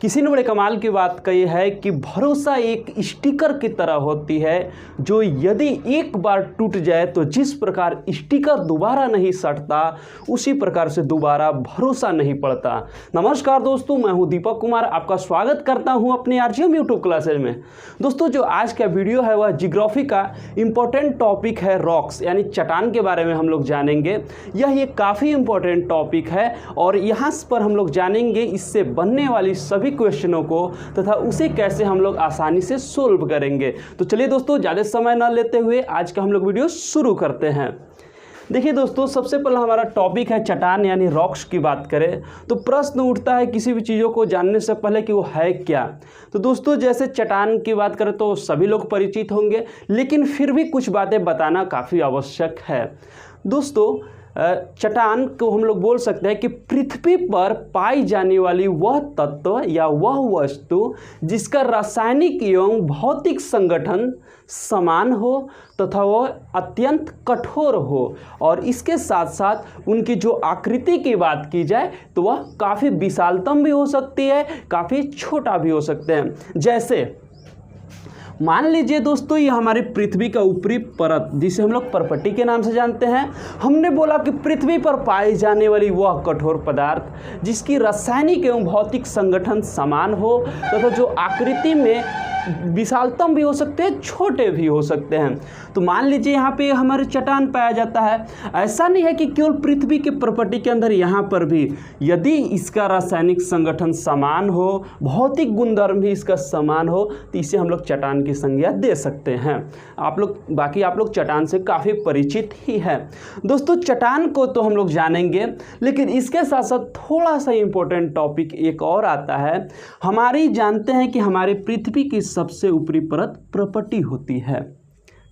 किसी ने बड़े कमाल की बात कही है कि भरोसा एक स्टिकर की तरह होती है जो यदि एक बार टूट जाए तो जिस प्रकार स्टिकर दोबारा नहीं सटता उसी प्रकार से दोबारा भरोसा नहीं पड़ता। नमस्कार दोस्तों, मैं हूं दीपक कुमार, आपका स्वागत करता हूं अपने आरजीएम यूट्यूब क्लासेज में। दोस्तों, जो आज का वीडियो है वह जियोग्राफी का इम्पोर्टेंट टॉपिक है, रॉक्स यानी चट्टान के बारे में हम लोग जानेंगे। यह एक काफ़ी इम्पोर्टेंट टॉपिक है और यहाँ पर हम लोग जानेंगे इससे बनने वाली सभी क्वेश्चनों को तथा उसे कैसे हम लोग आसानी से सोल्व करेंगे। तो चलिए दोस्तों, ज़्यादा समय न लेते हुए आज का हम लोग वीडियो शुरू करते हैं। देखिए दोस्तों, सबसे पहला हमारा टॉपिक है चट्टान यानी रॉक्स की बात करें तो प्रश्न उठता है किसी भी चीज़ों को जानने से पहले कि वो है क्या। तो दोस्तों, जैसे चट्टान की बात करें तो सभी लोग परिचित होंगे, लेकिन फिर भी कुछ बातें बताना काफ़ी आवश्यक है। दोस्तों, चट्टान को हम लोग बोल सकते हैं कि पृथ्वी पर पाई जाने वाली वह तत्व या वह वस्तु जिसका रासायनिक एवं भौतिक संगठन समान हो तथा वह अत्यंत कठोर हो और इसके साथ साथ उनकी जो आकृति की बात की जाए तो वह काफ़ी विशालतम भी हो सकती है, काफ़ी छोटा भी हो सकते हैं। जैसे मान लीजिए दोस्तों, ये हमारी पृथ्वी का ऊपरी परत जिसे हम लोग परपट्टी के नाम से जानते हैं। हमने बोला कि पृथ्वी पर पाई जाने वाली वह कठोर पदार्थ जिसकी रासायनिक एवं भौतिक संगठन समान हो तथा जो आकृति में विशालतम भी हो सकते हैं, छोटे भी हो सकते हैं। तो मान लीजिए यहाँ पे हमारे चट्टान पाया जाता है। ऐसा नहीं है कि केवल पृथ्वी के प्रॉपर्टी के अंदर, यहाँ पर भी यदि इसका रासायनिक संगठन समान हो, भौतिक गुणधर्म भी इसका समान हो तो इसे हम लोग चट्टान की संज्ञा दे सकते हैं। आप लोग चट्टान से काफ़ी परिचित ही है। दोस्तों, चट्टान को तो हम लोग जानेंगे, लेकिन इसके साथ साथ थोड़ा सा इम्पोर्टेंट टॉपिक एक और आता है। हमारी जानते हैं कि हमारे पृथ्वी की सबसे ऊपरी परत प्रॉपर्टी होती है,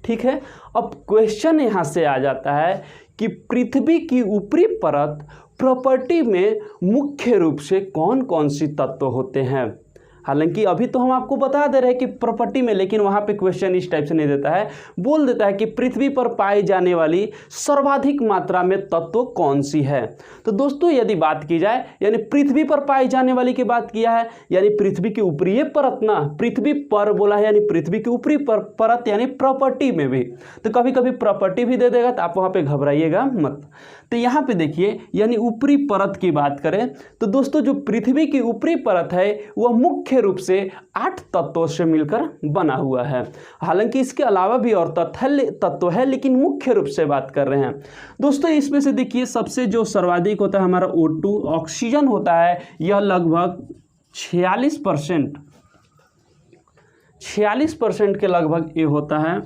ठीक है। अब क्वेश्चन यहां से आ जाता है कि पृथ्वी की ऊपरी परत प्रॉपर्टी में मुख्य रूप से कौन कौन सी तत्व होते हैं। हालांकि अभी तो हम आपको बता दे रहे हैं कि प्रॉपर्टी में, लेकिन वहाँ पे क्वेश्चन इस टाइप से नहीं देता है, बोल देता है कि पृथ्वी पर पाई जाने वाली सर्वाधिक मात्रा में तत्व कौन सी है। तो दोस्तों, यदि बात की जाए यानी पृथ्वी पर पाई जाने वाली की बात किया है, यानी पृथ्वी की ऊपरी परत ना, पृथ्वी पर बोला है यानी पृथ्वी की ऊपरी परत यानी प्रॉपर्टी में भी, तो कभी कभी प्रॉपर्टी भी दे देगा, तो आप वहाँ पर घबराइएगा मत। तो यहाँ पे देखिए, यानी ऊपरी परत की बात करें तो दोस्तों, जो पृथ्वी की ऊपरी परत है वह मुख्य रूप से 8 तत्वों से मिलकर बना हुआ है। हालांकि इसके अलावा भी और तत्व है, लेकिन मुख्य रूप से बात कर रहे हैं। दोस्तों, इसमें से देखिए सबसे जो सर्वाधिक होता है हमारा O2 ऑक्सीजन होता है। यह लगभग 46% के लगभग ये होता है,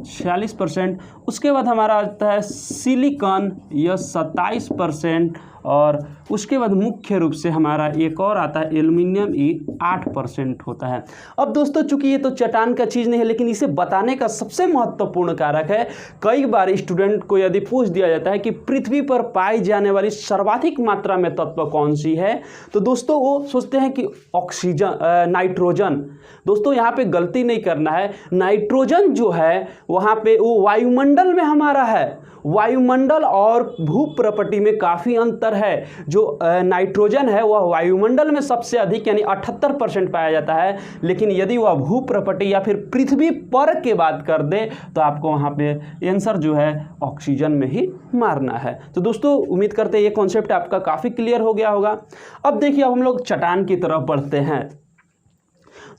46%। उसके बाद हमारा आता है सिलिकॉन, यह 27%। और उसके बाद मुख्य रूप से हमारा एक और आता है एल्युमिनियम, ये 8% होता है। अब दोस्तों, चूंकि ये तो चट्टान का चीज़ नहीं है, लेकिन इसे बताने का सबसे महत्वपूर्ण कारक है। कई बार स्टूडेंट को यदि पूछ दिया जाता है कि पृथ्वी पर पाई जाने वाली सर्वाधिक मात्रा में तत्व कौन सी है, तो दोस्तों वो सोचते हैं कि ऑक्सीजन, नाइट्रोजन। दोस्तों, यहाँ पे गलती नहीं करना है। नाइट्रोजन जो है वहाँ पे वो वायुमंडल में हमारा है। वायुमंडल और भू प्रॉपर्टी में काफ़ी अंतर है। जो नाइट्रोजन है वह वायुमंडल में सबसे अधिक यानी 78% पाया जाता है, लेकिन यदि वह भू प्रॉपर्टी या फिर पृथ्वी पर के बात कर दे तो आपको वहाँ पे आंसर जो है ऑक्सीजन में ही मारना है। तो दोस्तों, उम्मीद करते हैं ये कॉन्सेप्ट आपका काफ़ी क्लियर हो गया होगा। अब देखिए, अब हम लोग चट्टान की तरफ बढ़ते हैं।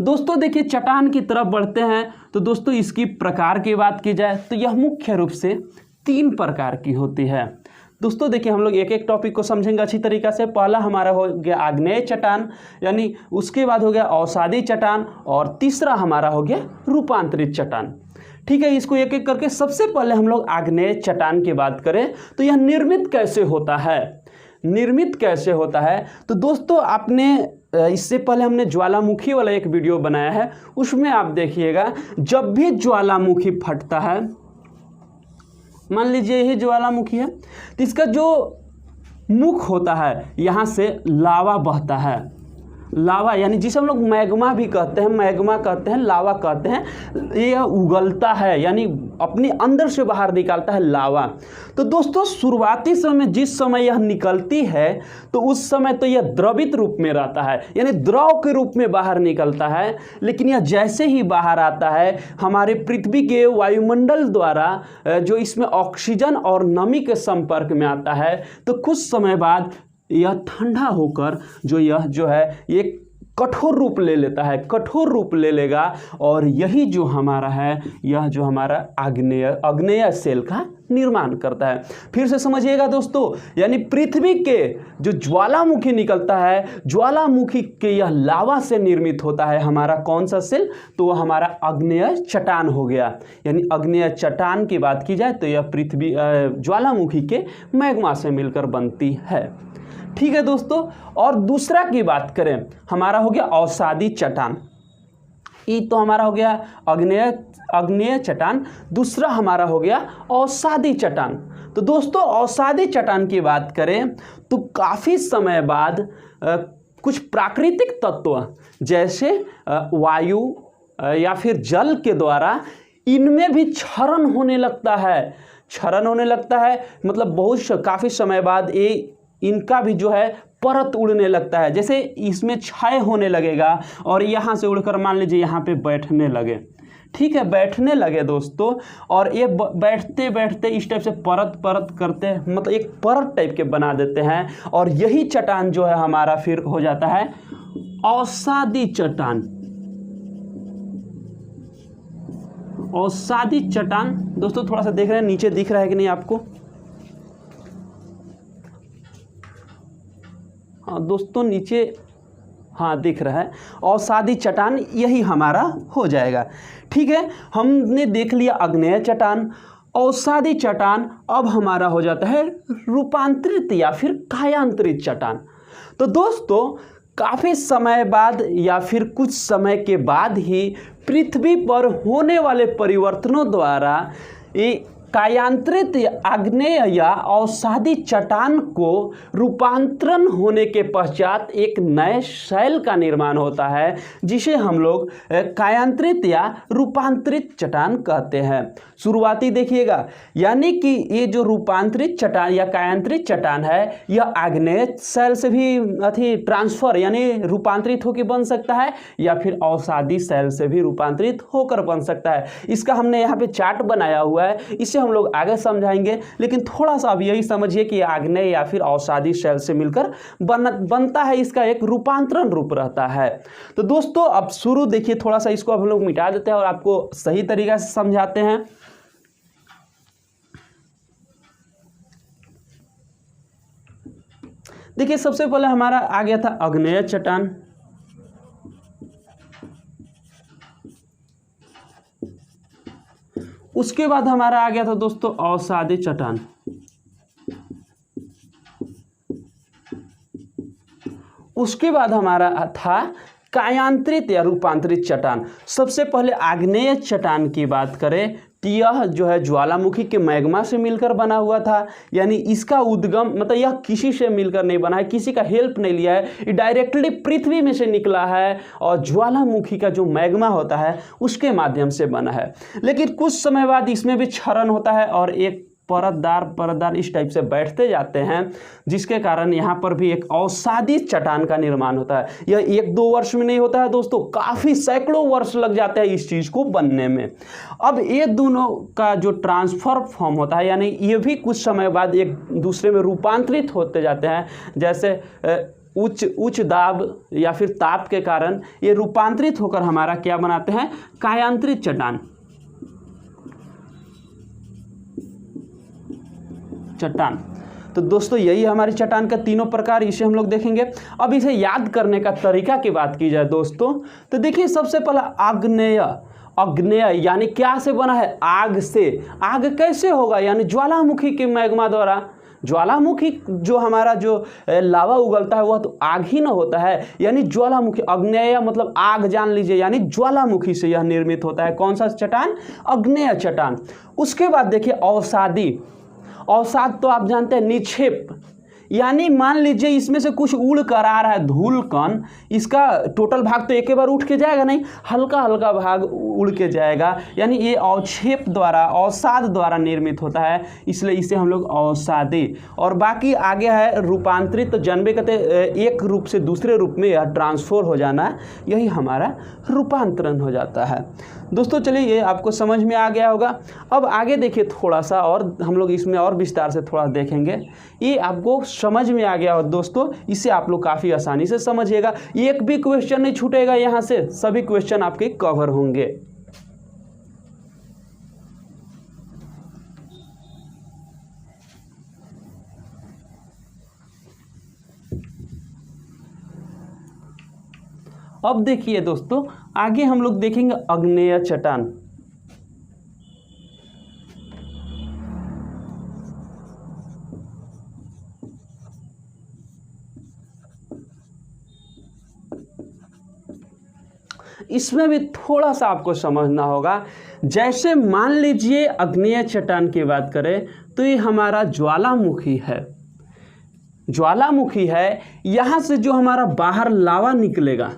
दोस्तों देखिए, चट्टान की तरफ बढ़ते हैं तो दोस्तों, इसकी प्रकार की बात की जाए तो यह मुख्य रूप से 3 प्रकार की होती है। दोस्तों देखिए, हम लोग एक एक टॉपिक को समझेंगे अच्छी तरीक़ा से। पहला हमारा हो गया आग्नेय चट्टान, यानी उसके बाद हो गया अवसादी चट्टान, और तीसरा हमारा हो गया रूपांतरित चट्टान। ठीक है, इसको एक एक करके सबसे पहले हम लोग आग्नेय चट्टान की बात करें तो यह निर्मित कैसे होता है। तो दोस्तों, आपने इससे पहले हमने ज्वालामुखी वाला एक वीडियो बनाया है, उसमें आप देखिएगा जब भी ज्वालामुखी फटता है, मान लीजिए यही ज्वालामुखी है, तो इसका जो मुख होता है यहाँ से लावा बहता है। लावा यानी जिसे हम लोग मैग्मा भी कहते हैं, मैग्मा कहते हैं, लावा कहते हैं, ये उगलता है यानी अपने अंदर से बाहर निकालता है लावा। तो दोस्तों शुरुआती समय जिस समय यह निकलती है तो उस समय तो यह द्रवित रूप में रहता है यानी द्रव के रूप में बाहर निकलता है, लेकिन यह जैसे ही बाहर आता है हमारे पृथ्वी के वायुमंडल द्वारा जो इसमें ऑक्सीजन और नमी के संपर्क में आता है तो कुछ समय बाद यह ठंडा होकर यह जो है ये कठोर रूप ले लेता है, कठोर रूप ले लेगा और यही जो हमारा है यह जो हमारा आग्नेय सेल का निर्माण करता है। फिर से समझिएगा दोस्तों, यानी पृथ्वी के जो ज्वालामुखी निकलता है, ज्वालामुखी के यह लावा से निर्मित होता है हमारा कौन सा सेल, तो वह हमारा आग्नेय चट्टान हो गया। यानी आग्नेय चट्टान की बात की जाए तो यह पृथ्वी ज्वालामुखी के मैग्मा से मिलकर बनती है। ठीक है दोस्तों, और दूसरा की बात करें हमारा हो गया अवसादी चट्टान। ये तो हमारा हो गया आग्नेय चट्टान, दूसरा हमारा हो गया अवसादी चट्टान। तो दोस्तों अवसादी चट्टान की बात करें तो काफ़ी समय बाद कुछ प्राकृतिक तत्व जैसे वायु या फिर जल के द्वारा इनमें भी क्षरण होने लगता है, क्षरण होने लगता है मतलब बहुत काफ़ी समय बाद ये इनका भी जो है परत उड़ने लगता है, जैसे इसमें क्षय होने लगेगा और यहाँ से उड़कर मान लीजिए यहाँ पे बैठने लगे। ठीक है, बैठने लगे दोस्तों, और ये बैठते बैठते इस टाइप से परत परत करते मतलब एक परत टाइप के बना देते हैं और यही चट्टान जो है हमारा फिर हो जाता है अवसादी चट्टान। अवसादी चट्टान दोस्तों थोड़ा सा देख रहे हैं नीचे दिख रहा है कि नहीं आपको? हाँ दोस्तों नीचे हाँ दिख रहा है, अवसादी चट्टान यही हमारा हो जाएगा। ठीक है, हमने देख लिया आग्नेय चट्टान, अवसादी चट्टान। अब हमारा हो जाता है रूपांतरित या फिर कायांतरित चट्टान। तो दोस्तों काफ़ी समय बाद या फिर कुछ समय के बाद ही पृथ्वी पर होने वाले परिवर्तनों द्वारा ये कायांतरित आग्नेय या अवसादी चट्टान को रूपांतरण होने के पश्चात एक नए शैल का निर्माण होता है जिसे हम लोग कायांतरित या रूपांतरित चट्टान कहते हैं। शुरुआती देखिएगा, यानी कि ये जो रूपांतरित चट्टान या कायांतरित चट्टान है यह आग्नेय शैल से भी ट्रांसफर यानी रूपांतरित होकर बन सकता है या फिर अवसादी शैल से भी रूपांतरित होकर बन सकता है। इसका हमने यहाँ पे चार्ट बनाया हुआ है, इसे हम लोग आगे समझाएंगे, लेकिन थोड़ा सा अब यही समझिए कि आग्नेय या फिर अवसादी शैल से मिलकर बनता है, इसका एक रूपांतरण रूप रहता है। तो दोस्तों अब शुरू देखिए, थोड़ा सा इसको अब हम लोग मिटा देते हैं और आपको सही तरीका से समझाते हैं। देखिए सबसे पहले हमारा आ गया था आग्नेय चट्टान, उसके बाद हमारा आ गया था दोस्तों अवसादी चट्टान, उसके बाद हमारा था कायांतरित या रूपांतरित चट्टान। सबसे पहले आग्नेय चट्टान की बात करें तो यह जो है ज्वालामुखी के मैग्मा से मिलकर बना हुआ था, यानी इसका उद्गम मतलब यह किसी से मिलकर नहीं बना है, किसी का हेल्प नहीं लिया है, ये डायरेक्टली पृथ्वी में से निकला है और ज्वालामुखी का जो मैग्मा होता है उसके माध्यम से बना है। लेकिन कुछ समय बाद इसमें भी क्षरण होता है और एक परतदार इस टाइप से बैठते जाते हैं, जिसके कारण यहाँ पर भी एक अवसादी चट्टान का निर्माण होता है। यह 1-2 वर्ष में नहीं होता है दोस्तों, काफ़ी सैकड़ों वर्ष लग जाते हैं इस चीज़ को बनने में। अब ये दोनों का जो ट्रांसफर फॉर्म होता है, यानी ये भी कुछ समय बाद एक दूसरे में रूपांतरित होते जाते हैं, जैसे उच्च दाब या फिर ताप के कारण ये रूपांतरित होकर हमारा क्या बनाते हैं, कायांतरित चट्टान। तो दोस्तों यही हमारी चट्टान का तीनों प्रकार, इसे हम लोग देखेंगे। अब इसे याद करने का तरीका की बात की जाए दोस्तों, तो देखिए सबसे पहला आग्नेय यानी क्या से बना है, आग से। आग कैसे होगा, यानी ज्वालामुखी के मैग्मा द्वारा। ज्वालामुखी जो हमारा जो लावा उगलता है वह तो आग ही ना होता है, यानी ज्वालामुखी। आग्नेय मतलब आग जान लीजिए, यानी ज्वालामुखी से यह निर्मित होता है। कौन सा चट्टान, आग्नेय चट्टान। उसके बाद देखिए अवसादी। अवसाद तो आप जानते हैं निक्षेप, यानी मान लीजिए इसमें से कुछ उड़ कर आ रहा है धूल कण, इसका टोटल भाग तो एक ही बार उठ के जाएगा नहीं, हल्का हल्का भाग उड़ के जाएगा। यानी ये अवक्षेप द्वारा, अवसाद द्वारा निर्मित होता है, इसलिए इसे हम लोग अवसादी। और बाकी आगे है रूपांतरित, तो जन्मे कहते एक रूप से दूसरे रूप में यह ट्रांसफर हो जाना, यही हमारा रूपांतरण हो जाता है। दोस्तों चलिए ये आपको समझ में आ गया होगा। अब आगे देखिए थोड़ा सा और हम लोग इसमें और विस्तार से थोड़ा देखेंगे। ये आपको समझ में आ गया हो दोस्तों, इसे आप लोग काफ़ी आसानी से समझिएगा, एक भी क्वेश्चन नहीं छूटेगा यहाँ से, सभी क्वेश्चन आपके कवर होंगे। अब देखिए दोस्तों आगे हम लोग देखेंगे आग्नेय चट्टान। इसमें भी थोड़ा सा आपको समझना होगा। जैसे मान लीजिए आग्नेय चट्टान की बात करें तो ये हमारा ज्वालामुखी है, ज्वालामुखी है। यहाँ से जो हमारा बाहर लावा निकलेगा,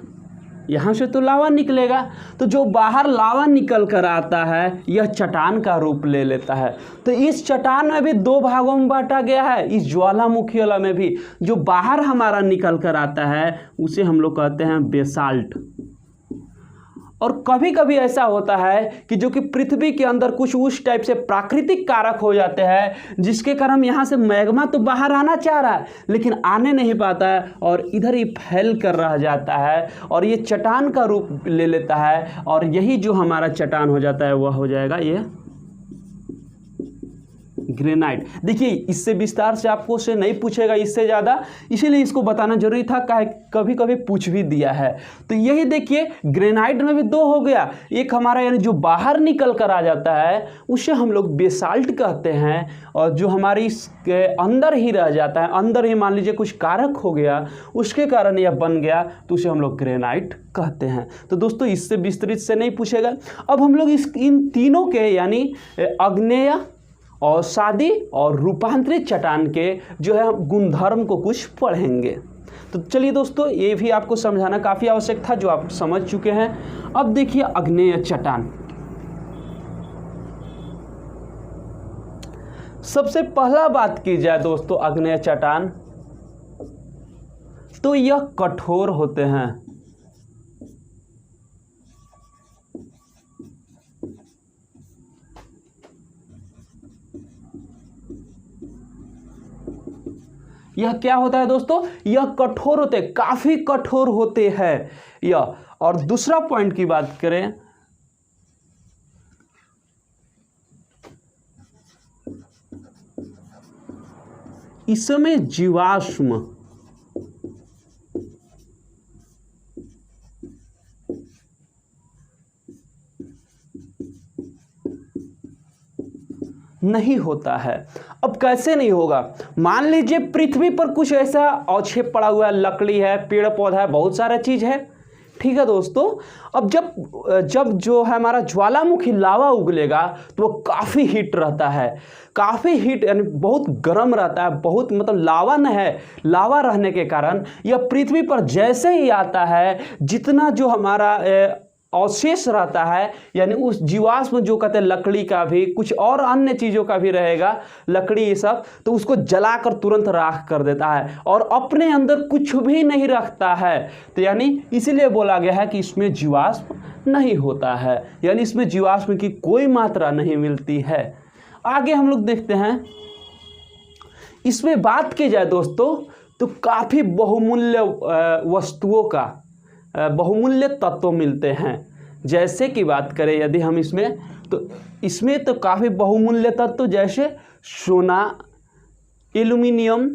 यहाँ से तो लावा निकलेगा, तो जो बाहर लावा निकल कर आता है यह चट्टान का रूप ले लेता है। तो इस चट्टान में भी दो भागों में बांटा गया है, इस ज्वालामुखी वाला में भी जो बाहर हमारा निकल कर आता है उसे हम लोग कहते हैं बेसाल्ट। और कभी कभी ऐसा होता है कि जो कि पृथ्वी के अंदर कुछ उस टाइप से प्राकृतिक कारक हो जाते हैं जिसके कारण यहाँ से मैग्मा तो बाहर आना चाह रहा है लेकिन आने नहीं पाता है और इधर ही फैल कर रह जाता है और ये चट्टान का रूप ले लेता है। और यही जो हमारा चट्टान हो जाता है वह हो जाएगा ये ग्रेनाइट। देखिए इससे विस्तार से आपको से नहीं पूछेगा इससे ज़्यादा, इसीलिए इसको बताना जरूरी था, कभी कभी पूछ भी दिया है। तो यही देखिए ग्रेनाइट में भी दो हो गया, एक हमारा यानी जो बाहर निकल कर आ जाता है उसे हम लोग बेसाल्ट कहते हैं, और जो हमारी इसके अंदर ही रह जाता है, अंदर ही मान लीजिए कुछ कारक हो गया उसके कारण यह बन गया तो उसे हम लोग ग्रेनाइट कहते हैं। तो दोस्तों इससे विस्तृत से नहीं पूछेगा। अब हम लोग इन तीनों के यानी आग्नेय, अवसादी और रूपांतरित चट्टान के जो है गुणधर्म को कुछ पढ़ेंगे। तो चलिए दोस्तों ये भी आपको समझाना काफ़ी आवश्यक था जो आप समझ चुके हैं। अब देखिए आग्नेय चट्टान। सबसे पहला बात की जाए दोस्तों आग्नेय चट्टान तो यह कठोर होते हैं। यह क्या होता है दोस्तों, यह कठोर होते हैं, काफी कठोर होते हैं यह। और दूसरा पॉइंट की बात करें इसमें जीवाश्म नहीं होता है। अब कैसे नहीं होगा, मान लीजिए पृथ्वी पर कुछ ऐसा अवक्षेप पड़ा हुआ है, लकड़ी है, पेड़ पौधा है, बहुत सारा चीज है, ठीक है दोस्तों। अब जब जो है हमारा ज्वालामुखी लावा उगलेगा तो वो काफ़ी हीट रहता है, काफ़ी हीट यानी बहुत गर्म रहता है, बहुत मतलब लावा न है, लावा रहने के कारण यह पृथ्वी पर जैसे ही आता है जितना जो हमारा अवशेष रहता है यानी उस जीवाश्म जो कहते हैं लकड़ी का भी कुछ और अन्य चीज़ों का भी रहेगा, लकड़ी ये सब, तो उसको जलाकर तुरंत राख कर देता है और अपने अंदर कुछ भी नहीं रखता है। तो यानी इसीलिए बोला गया है कि इसमें जीवाश्म नहीं होता है, यानी इसमें जीवाश्म की कोई मात्रा नहीं मिलती है। आगे हम लोग देखते हैं, इसमें बात की जाए दोस्तों तो काफ़ी बहुमूल्य वस्तुओं का, बहुमूल्य तत्व मिलते हैं। जैसे कि बात करें यदि हम इसमें तो काफ़ी बहुमूल्य तत्व जैसे सोना, एल्यूमिनियम,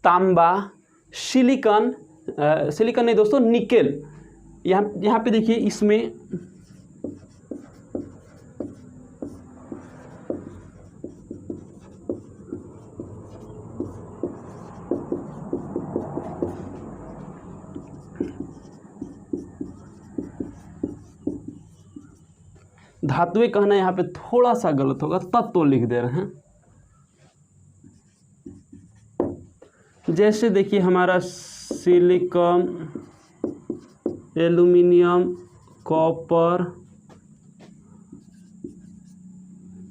तांबा, सिलिकॉन नहीं दोस्तों, निकेल। यहाँ पे देखिए इसमें धातुएं कहना यहाँ पे थोड़ा सा गलत होगा, तत्व लिख दे रहे हैं। जैसे देखिए हमारा सिलिकॉन, एल्यूमिनियम, कॉपर,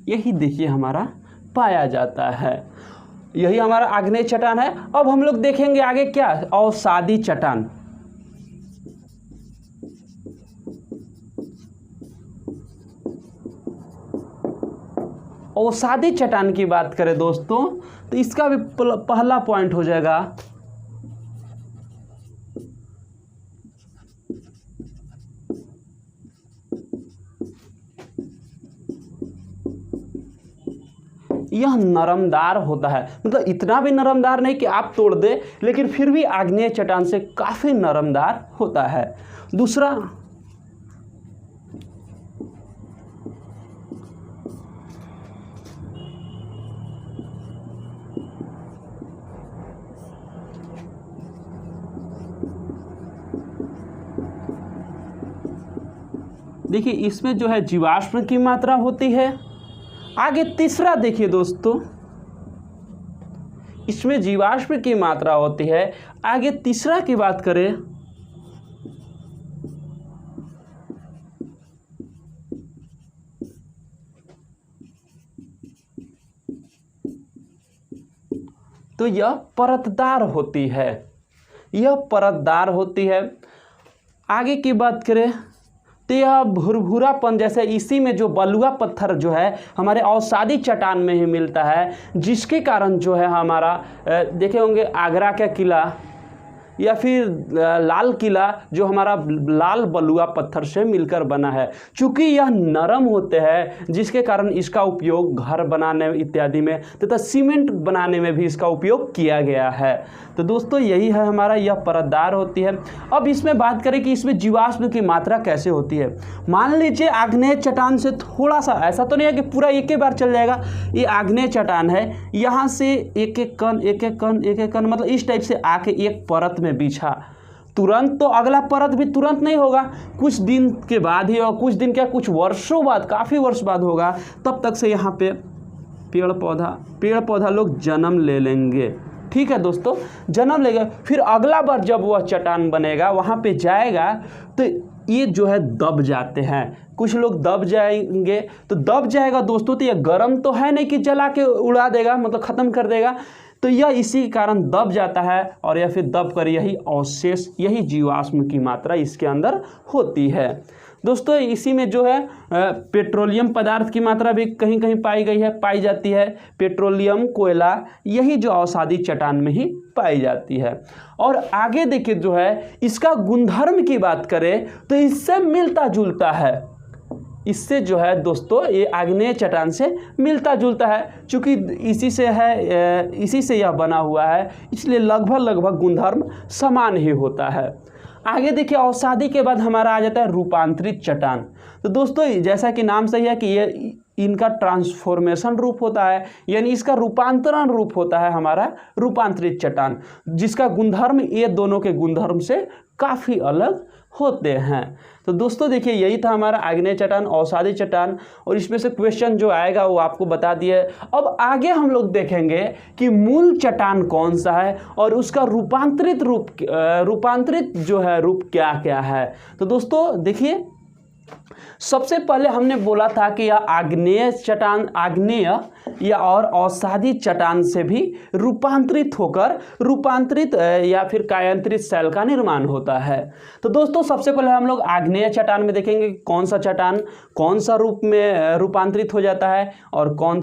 यही देखिए हमारा पाया जाता है। यही हमारा आग्नेय चट्टान है। अब हम लोग देखेंगे आगे क्या, अवसादी चट्टान। अवसादी चट्टान की बात करें दोस्तों तो इसका भी पहला पॉइंट हो जाएगा यह नरमदार होता है। मतलब इतना भी नरमदार नहीं कि आप तोड़ दे, लेकिन फिर भी आग्नेय चट्टान से काफ़ी नरमदार होता है। दूसरा, देखिए इसमें जो है जीवाश्म की मात्रा होती है। आगे तीसरा देखिए दोस्तों, इसमें जीवाश्म की मात्रा होती है। आगे तीसरा की बात करें तो यह परतदार होती है, यह परतदार होती है। आगे की बात करें तो यह भुरभुरापन, जैसे इसी में जो बलुआ पत्थर जो है हमारे अवसादी चट्टान में ही मिलता है, जिसके कारण जो है हमारा देखे होंगे आगरा का किला या फिर लाल किला जो हमारा लाल बलुआ पत्थर से मिलकर बना है। चूँकि यह नरम होते हैं जिसके कारण इसका उपयोग घर बनाने इत्यादि में तथा सीमेंट बनाने में भी इसका उपयोग किया गया है। तो दोस्तों यही है हमारा, यह परतदार होती है। अब इसमें बात करें कि इसमें जीवाश्म की मात्रा कैसे होती है। मान लीजिए आग्नेय चट्टान से थोड़ा सा, ऐसा तो नहीं है कि पूरा एक ही बार चल जाएगा, ये आग्नेय चट्टान है, यहाँ से एक एक कण एक एक कण एक एक कण मतलब इस टाइप से आके एक परत में बिछा, तुरंत तो अगला परत भी तुरंत नहीं होगा, कुछ दिन के बाद ही, और कुछ दिन क्या कुछ वर्षों बाद, काफ़ी वर्ष बाद होगा। तब तक से यहाँ पे पेड़ पौधा लोग जन्म ले लेंगे। ठीक है दोस्तों, जन्म लेगा, फिर अगला बार जब वह चट्टान बनेगा वहाँ पे जाएगा तो ये जो है दब जाते हैं, कुछ लोग दब जाएंगे। तो दब जाएगा दोस्तों तो ये गर्म तो है नहीं कि जला के उड़ा देगा, मतलब ख़त्म कर देगा, तो यह इसी कारण दब जाता है और या फिर दब कर यही अवशेष, यही जीवाश्म की मात्रा इसके अंदर होती है। दोस्तों इसी में जो है पेट्रोलियम पदार्थ की मात्रा भी कहीं कहीं पाई जाती है। पेट्रोलियम, कोयला, यही जो अवसादी चट्टान में ही पाई जाती है। और आगे देखिए जो है इसका गुणधर्म की बात करें तो इससे मिलता जुलता है, इससे जो है दोस्तों ये आग्नेय चट्टान से मिलता जुलता है। चूँकि इसी से यह बना हुआ है, इसलिए लगभग गुणधर्म समान ही होता है। आगे देखिए अवसादी के बाद हमारा आ जाता है रूपांतरित चट्टान। तो दोस्तों जैसा कि नाम सही है कि ये इनका ट्रांसफॉर्मेशन रूप होता है, यानी इसका रूपांतरण रूप होता है हमारा रूपांतरित चट्टान, जिसका गुणधर्म ये दोनों के गुणधर्म से काफ़ी अलग होते हैं। तो दोस्तों देखिए यही था हमारा आग्नेय चट्टान, अवसादी चट्टान, और इसमें से क्वेश्चन जो आएगा वो आपको बता दिए। अब आगे हम लोग देखेंगे कि मूल चट्टान कौन सा है और उसका रूपांतरित जो है रूप क्या क्या है। तो दोस्तों देखिए सबसे पहले हमने बोला था कि यह आग्नेय चट्टान, आग्नेय या और अवसादी चट्टान से भी रूपांतरित होकर या फिर कायांतरित शैल का निर्माण होता है। तो दोस्तों सबसे पहले हम लोग आग्नेय चट्टान में देखेंगे कौन सा चट्टान कौन सा रूप में रूपांतरित हो जाता है और कौन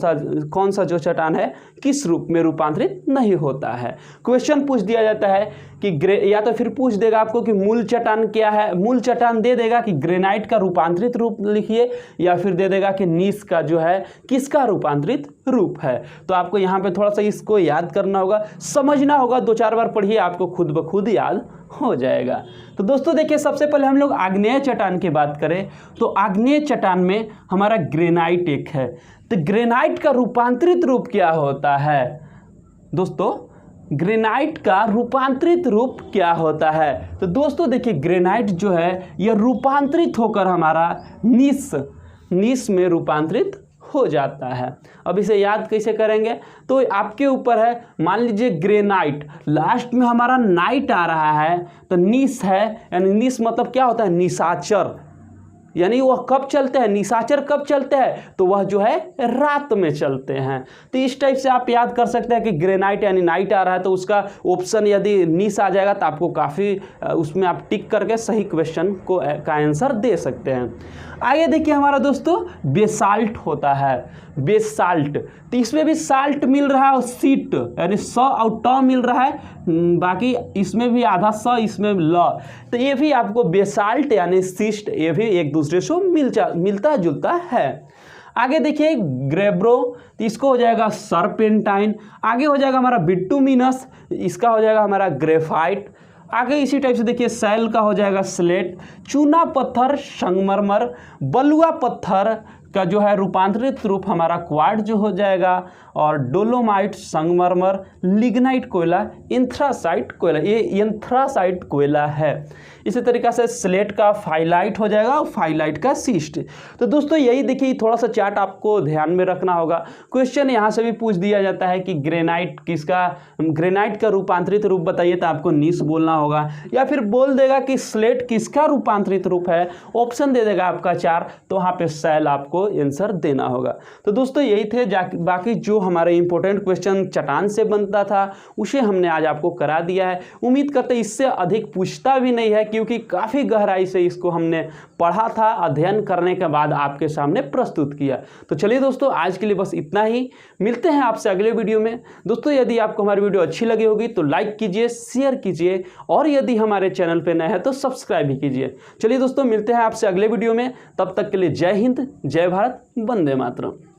सा जो चट्टान है किस रूप में रूपांतरित नहीं होता है। क्वेश्चन पूछ दिया जाता है कि या तो फिर पूछ देगा आपको कि मूल चट्टान क्या है, मूल चट्टान दे देगा कि ग्रेनाइट का रूपांतरित रूप लिखिए, या फिर दे देगा कि नीस का जो है किसका रूपांतरित रूप है। तो आपको यहाँ पे थोड़ा सा इसको याद करना होगा, समझना होगा, 2-4 बार पढ़िए, आपको खुद ब खुद याद हो जाएगा। तो दोस्तों देखिए सबसे पहले हम लोग आग्नेय चट्टान की बात करें तो आग्नेय चट्टान में हमारा ग्रेनाइट एक है। तो ग्रेनाइट का रूपांतरित रूप क्या होता है दोस्तों, ग्रेनाइट का रूपांतरित रूप क्या होता है। तो दोस्तों देखिए ग्रेनाइट जो है यह रूपांतरित होकर हमारा नीस में रूपांतरित हो जाता है। अब इसे याद कैसे करेंगे तो आपके ऊपर है। मान लीजिए ग्रेनाइट, लास्ट में हमारा नाइट आ रहा है तो निस है, यानी निस मतलब क्या होता है, निशाचर, यानी वह कब चलते हैं, निशाचर कब चलते हैं, तो वह जो है रात में चलते हैं। तो इस टाइप से आप याद कर सकते हैं कि ग्रेनाइट यानी नाइट आ रहा है तो उसका ऑप्शन यदि निस आ जाएगा तो आपको काफ़ी उसमें आप टिक करके सही क्वेश्चन का आंसर दे सकते हैं। आगे देखिए हमारा दोस्तों बेसाल्ट होता है। बेसाल्ट, तो इसमें भी साल्ट मिल रहा है और सीट यानी स और ट मिल रहा है, बाकी इसमें भी आधा स इसमें ल, तो ये भी आपको बेसाल्ट यानी सिस्ट, ये भी एक दूसरे से मिलता जुलता है। आगे देखिए ग्रेब्रो, तो इसको हो जाएगा सरपेंटाइन। आगे हो जाएगा हमारा बिटुमिनस, इसका हो जाएगा हमारा ग्रेफाइट। आगे इसी टाइप से देखिए सैल का हो जाएगा स्लेट। चूना पत्थर संगमरमर। बलुआ पत्थर का जो है रूपांतरित रूप हमारा क्वार्ट्ज जो हो जाएगा। और डोलोमाइट संगमरमर। लिग्नाइट कोयला, एंथ्रासाइट कोयला, ये एंथ्रासाइट कोयला है। इसी तरीक़े से स्लेट का फाइलाइट हो जाएगा और फाइलाइट का सिस्ट। तो दोस्तों यही देखिए थोड़ा सा चार्ट आपको ध्यान में रखना होगा। क्वेश्चन यहाँ से भी पूछ दिया जाता है कि ग्रेनाइट का रूपांतरित रूप बताइए तो आपको निस बोलना होगा, या फिर बोल देगा कि स्लेट किसका रूपांतरित रूप है, ऑप्शन दे देगा आपका 4, तो वहाँ पे सैल आपको आंसर देना होगा। तो दोस्तों यही थे, बाकी जो हमारे इंपॉर्टेंट क्वेश्चन चट्टान से बनता था उसे हमने आज आपको करा दिया है। उम्मीद करते इससे अधिक पूछता भी नहीं है क्योंकि काफ़ी गहराई से इसको हमने पढ़ा था, अध्ययन करने के बाद आपके सामने प्रस्तुत किया। तो चलिए दोस्तों आज के लिए बस इतना ही, मिलते हैं आपसे अगले वीडियो में। दोस्तों यदि आपको हमारी वीडियो अच्छी लगी होगी तो लाइक कीजिए, शेयर कीजिए, और यदि हमारे चैनल पर नए हैं तो सब्सक्राइब भी कीजिए। चलिए दोस्तों मिलते हैं आपसे अगले वीडियो में, तब तक के लिए जय हिंद, जय भारत, वंदे मातरम।